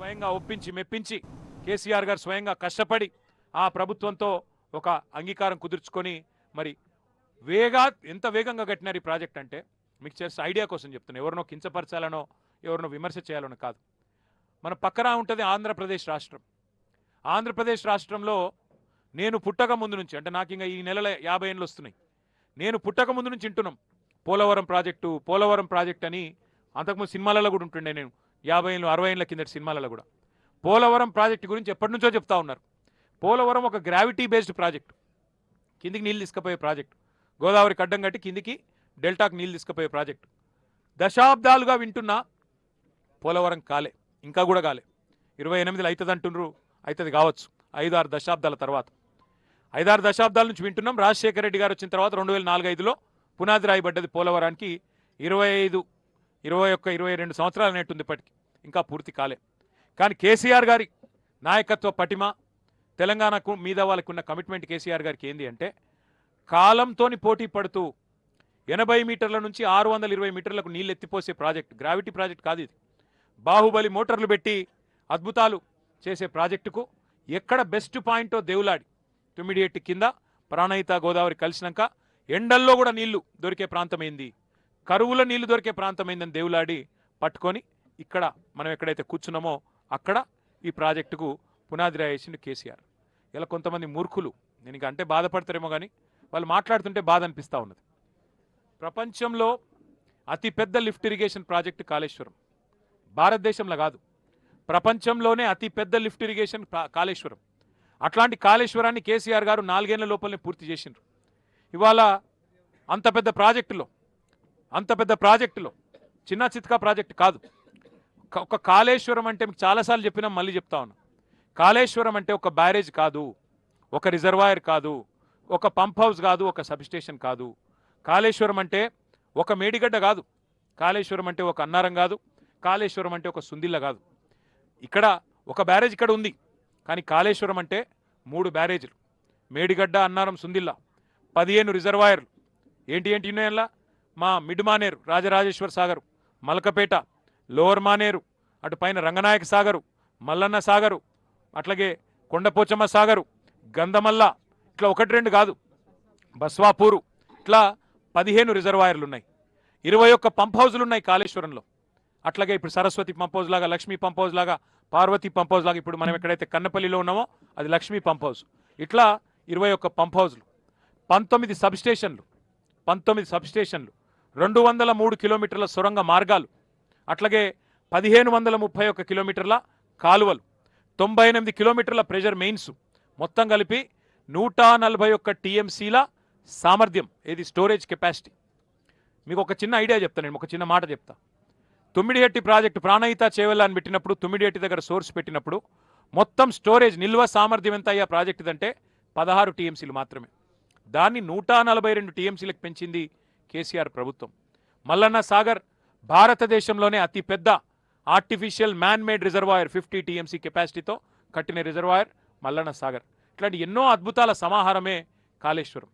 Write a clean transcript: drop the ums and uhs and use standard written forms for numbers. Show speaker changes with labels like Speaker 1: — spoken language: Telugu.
Speaker 1: స్వయంగా ఒప్పించి మెప్పించి కేసీఆర్ గారు స్వయంగా కష్టపడి ఆ ప్రభుత్వంతో ఒక అంగీకారం కుదుర్చుకొని మరి ఎంత వేగంగా కట్టినారు ఈ ప్రాజెక్ట్ అంటే మీకు చేసే ఐడియా కోసం చెప్తున్నాను. ఎవరినో కించపరచాలనో ఎవరినో విమర్శ చేయాలనో కాదు. మన పక్కన ఉంటుంది ఆంధ్రప్రదేశ్ రాష్ట్రం. ఆంధ్రప్రదేశ్ రాష్ట్రంలో నేను పుట్టక ముందు నుంచి, అంటే నాకు ఇంకా ఈ నెలలో 50 ఏళ్ళు వస్తున్నాయి, నేను పుట్టక ముందు నుంచి వింటున్నాం పోలవరం ప్రాజెక్ట్ అని. అంతకుముందు సినిమాలలో కూడా ఉంటుండే, నేను 50 ఏళ్ళు 60 ఏళ్ళ కిందటి సినిమాలలో కూడా పోలవరం ప్రాజెక్ట్ గురించి ఎప్పటి నుంచో చెప్తా ఉన్నారు. పోలవరం ఒక గ్రావిటీ బేస్డ్ ప్రాజెక్టు, కిందికి నీళ్ళు తీసుకుపోయే ప్రాజెక్టు, గోదావరికి అడ్డం కట్టి కిందికి డెల్టాకు నీళ్ళు తీసుకుపోయే ప్రాజెక్టు. దశాబ్దాలుగా వింటున్నా పోలవరం కాలే, ఇంకా కూడా కాలే. 28లో అవుతుంది అంటున్నారు, అవుతుంది కావచ్చు 5-6 దశాబ్దాల తర్వాత. 5-6 దశాబ్దాల నుంచి వింటున్నాం. రాజశేఖర రెడ్డి గారు వచ్చిన తర్వాత 2004-05లో పునాది రాయబడ్డది పోలవరానికి. 25, 21, 22 సంవత్సరాలు అనేట్టుంది ఇప్పటికి, ఇంకా పూర్తి కాలే. కానీ కేసీఆర్ గారి నాయకత్వ పటిమ, తెలంగాణకు మీద వాళ్ళకు ఉన్న కమిట్మెంట్ కేసీఆర్ గారికి ఏంది అంటే, కాలంతోని పోటీ పడుతూ 80 మీటర్ల నుంచి 620 మీటర్లకు నీళ్ళు ఎత్తిపోసే ప్రాజెక్ట్, గ్రావిటీ ప్రాజెక్ట్ కాదు ఇది. బాహుబలి మోటార్లు పెట్టి అద్భుతాలు చేసే ప్రాజెక్టుకు ఎక్కడ బెస్ట్ పాయింటో దేవులాడి, తుమ్మిడిఎట్టి కింద ప్రాణహిత గోదావరి కలిసినాక ఎండల్లో కూడా నీళ్లు దొరికే ప్రాంతమైంది, కరువుల నీళ్లు దొరికే ప్రాంతమైందని దేవులాడి పట్టుకొని ఇక్కడ మనం ఎక్కడైతే కూర్చున్నామో అక్కడ ఈ ప్రాజెక్టుకు పునాది రాయేసిండు కేసీఆర్. ఇలా కొంతమంది మూర్ఖులు, నేను ఇంకా అంటే బాధపడతారేమో కానీ వాళ్ళు మాట్లాడుతుంటే బాధ అనిపిస్తూ ఉన్నది. ప్రపంచంలో అతిపెద్ద లిఫ్ట్ ఇరిగేషన్ ప్రాజెక్టు కాళేశ్వరం, భారతదేశంలో కాదు ప్రపంచంలోనే అతిపెద్ద లిఫ్ట్ ఇరిగేషన్ కాళేశ్వరం. అట్లాంటి కాళేశ్వరాన్ని కేసీఆర్ గారు 4 ఏళ్ల లోపలనే పూర్తి చేసిండ్రు. ఇవాళ అంత పెద్ద ప్రాజెక్టులో చిన్న చిత్కా ప్రాజెక్టు కాదు. ఒక కాళేశ్వరం అంటే మీకు చాలాసార్లు చెప్పినా మళ్ళీ చెప్తా ఉన్నా, కాళేశ్వరం అంటే ఒక బ్యారేజ్ కాదు, ఒక రిజర్వాయర్ కాదు, ఒక పంప్ హౌస్ కాదు, ఒక సబ్స్టేషన్ కాదు. కాళేశ్వరం అంటే ఒక మేడిగడ్డ కాదు, కాళేశ్వరం అంటే ఒక అన్నారం కాదు, కాళేశ్వరం అంటే ఒక సుందిల్ల కాదు. ఇక్కడ ఒక బ్యారేజ్ ఇక్కడ ఉంది, కానీ కాళేశ్వరం అంటే 3 బ్యారేజీలు, మేడిగడ్డ, అన్నారం, సుందిల్ల, 15 రిజర్వాయర్లు. ఏంటి ఉన్నాయల్లా? మా మిడ్ మానేరు, రాజరాజేశ్వర సాగరు, మలకపేట, లోవర్ మానేరు, అటు పైన రంగనాయక సాగరు, మల్లన్న సాగరు, అట్లాగే కొండపోచమ్మ సాగరు, గంధమల్ల, ఇట్లా 1-2 కాదు, బస్వాపూరు, ఇట్లా 15 రిజర్వాయర్లు ఉన్నాయి. 21 పంప్ హౌజులు ఉన్నాయి కాళేశ్వరంలో. అట్లాగే ఇప్పుడు సరస్వతి పంప్ హౌస్ లాగా, లక్ష్మీ పంప్ హౌస్ లాగా, పార్వతి పంప్ హౌస్ లాగా, ఇప్పుడు మనం ఎక్కడైతే కన్నపల్లిలో ఉన్నామో అది లక్ష్మీ పంప్ హౌస్. ఇట్లా 21 పంప్ హౌజులు, 19 సబ్స్టేషన్లు, 203 కిలోమీటర్ల సొరంగ మార్గాలు, అట్లాగే 1531 కిలోమీటర్ల కాలువలు, 98 కిలోమీటర్ల ప్రెషర్ మెయిన్స్, మొత్తం కలిపి 141 టీఎంసీల సామర్థ్యం, ఏది స్టోరేజ్ కెపాసిటీ. మీకు ఒక చిన్న ఐడియా చెప్తాను, నేను ఒక చిన్న మాట చెప్తా. తుమ్మిడిహెట్టి ప్రాజెక్టు ప్రాణహిత చేవెళ్ళ అని పెట్టినప్పుడు, తుమ్మిడిహెట్టి దగ్గర సోర్స్ పెట్టినప్పుడు మొత్తం స్టోరేజ్ నిల్వ సామర్థ్యం ఎంత అయ్యా ప్రాజెక్టు అంటే 16 టీఎంసీలు మాత్రమే. దాన్ని 142 టీఎంసీలకు పెంచింది కేసీఆర్ ప్రభుత్వం. మల్లన్న సాగర్ భారతదేశంలోనే అతిపెద్ద artificial man made reservoir, 50 TMC కెపాసిటీతో కట్టిన రిజర్వాయర్ మల్లన్న సాగర్. ఇట్లాంటి ఎన్నో అద్భుతాల సమాహారమే కాళేశ్వరం.